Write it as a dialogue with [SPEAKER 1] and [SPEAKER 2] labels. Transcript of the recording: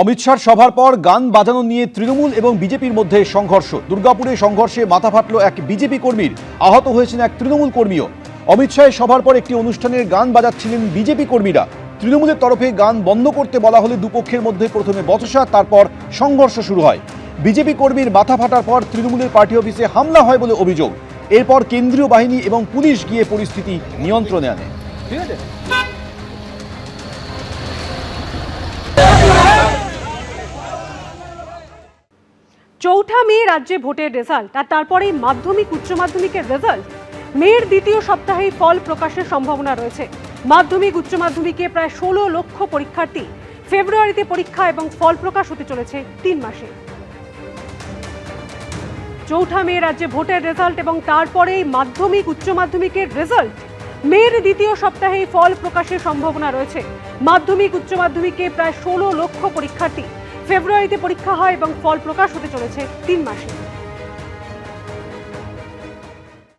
[SPEAKER 1] অমিত শাহর সভার পর গান বাজানো নিয়ে তৃণমূল এবং বিজেপির মধ্যে সংঘর্ষ। দুর্গাপুরে সংঘর্ষে মাথা ফাটল এক বিজেপি কর্মীর, আহত হয়েছেন এক তৃণমূল কর্মীও। অমিত শাহের সভার পর একটি অনুষ্ঠানের গান বাজাচ্ছিলেন বিজেপি কর্মীরা। তৃণমূলের তরফে গান বন্ধ করতে বলা হলে দুপক্ষের মধ্যে প্রথমে বচসা, তারপর সংঘর্ষ শুরু হয়। বিজেপি কর্মীর মাথা ফাটার পর তৃণমূলের পার্টি অফিসে হামলা হয় বলে অভিযোগ। এরপর কেন্দ্রীয় বাহিনী এবং পুলিশ গিয়ে পরিস্থিতি নিয়ন্ত্রণে আনে। ঠিক আছে।
[SPEAKER 2] চৌঠা মে রাজ্যে ভোটের রেজাল্ট, আর তারপরেই মাধ্যমিক উচ্চ মাধ্যমিকের রেজাল্ট। মের দ্বিতীয় সপ্তাহেই ফল প্রকাশের সম্ভাবনা রয়েছে। মাধ্যমিক উচ্চ মাধ্যমিকে প্রায় 16 লক্ষ পরীক্ষার্থী। ফেব্রুয়ারিতে পরীক্ষা এবং ফল প্রকাশ হতে চলেছে 3 মাসে। চৌঠা মে রাজ্যে ভোটের রেজাল্ট এবং তারপরেই মাধ্যমিক উচ্চ মাধ্যমিকের রেজাল্ট। মের দ্বিতীয় সপ্তাহেই ফল প্রকাশের সম্ভাবনা রয়েছে। মাধ্যমিক উচ্চ মাধ্যমিকে প্রায় 16 লক্ষ পরীক্ষার্থী। ফেব্রুয়ারিতে পরীক্ষা হয় এবং ফল প্রকাশ হতে চলেছে 3 মাসে।